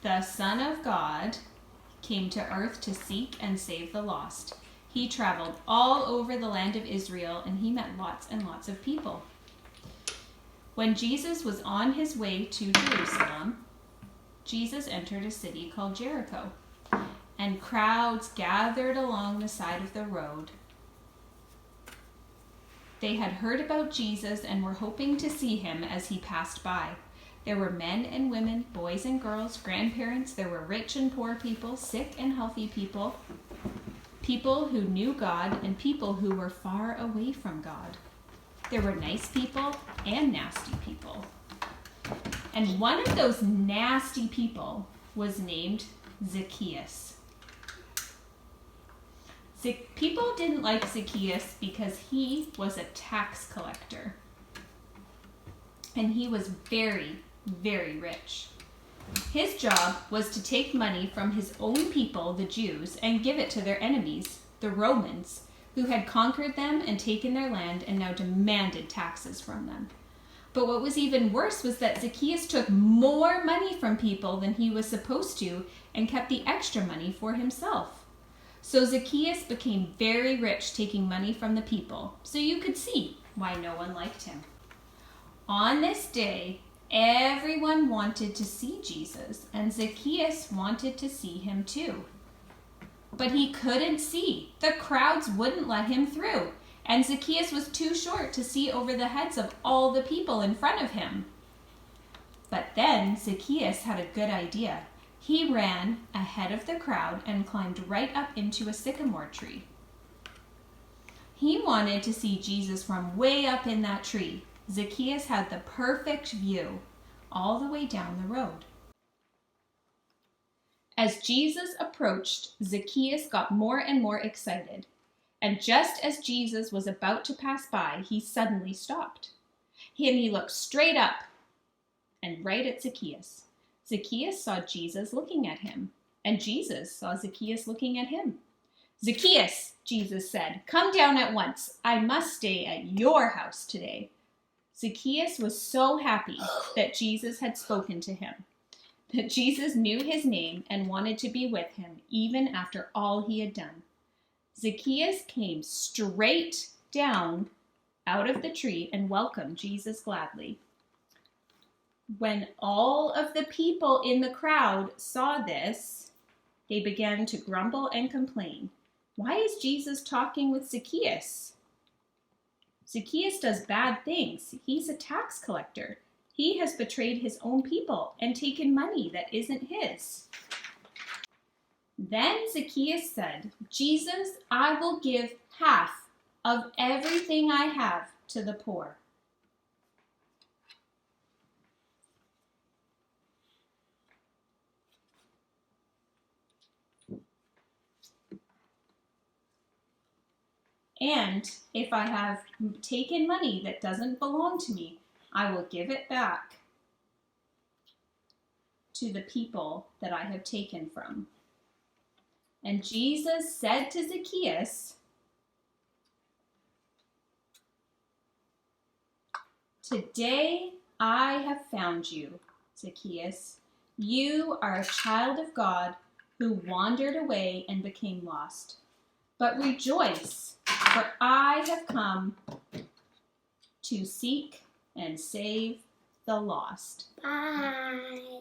the Son of God, came to earth to seek and save the lost. He traveled all over the land of Israel, and he met lots and lots of people. When Jesus was on his way to Jerusalem, Jesus entered a city called Jericho, and crowds gathered along the side of the road. They had heard about Jesus and were hoping to see him as he passed by. There were men and women, boys and girls, grandparents. There were rich and poor people, sick and healthy people, people who knew God and people who were far away from God. There were nice people and nasty people. And one of those nasty people was named Zacchaeus. People didn't like Zacchaeus because he was a tax collector. And he was very, very rich. His job was to take money from his own people, the Jews, and give it to their enemies, the Romans, who had conquered them and taken their land and now demanded taxes from them. But what was even worse was that Zacchaeus took more money from people than he was supposed to and kept the extra money for himself. So Zacchaeus became very rich taking money from the people, so you could see why no one liked him. On this day, everyone wanted to see Jesus, and Zacchaeus wanted to see him too. But he couldn't see. The crowds wouldn't let him through, and Zacchaeus was too short to see over the heads of all the people in front of him. But then Zacchaeus had a good idea. He ran ahead of the crowd and climbed right up into a sycamore tree. He wanted to see Jesus from way up in that tree. Zacchaeus had the perfect view all the way down the road. As Jesus approached, Zacchaeus got more and more excited. And just as Jesus was about to pass by, he suddenly stopped. He looked straight up and right at Zacchaeus. Zacchaeus saw Jesus looking at him, and Jesus saw Zacchaeus looking at him. "Zacchaeus," Jesus said, "come down at once. I must stay at your house today." Zacchaeus was so happy that Jesus had spoken to him, that Jesus knew his name and wanted to be with him even after all he had done. Zacchaeus came straight down out of the tree and welcomed Jesus gladly. When all of the people in the crowd saw this, they began to grumble and complain. Why is Jesus talking with Zacchaeus? Zacchaeus does bad things. He's a tax collector. He has betrayed his own people and taken money that isn't his. Then Zacchaeus said, "Jesus, I will give half of everything I have to the poor." And if I have taken money that doesn't belong to me, I will give it back to the people that I have taken from. And Jesus said to Zacchaeus, "Today I have found you, Zacchaeus. You are a child of God who wandered away and became lost. But rejoice, for I have come to seek and save the lost." Bye.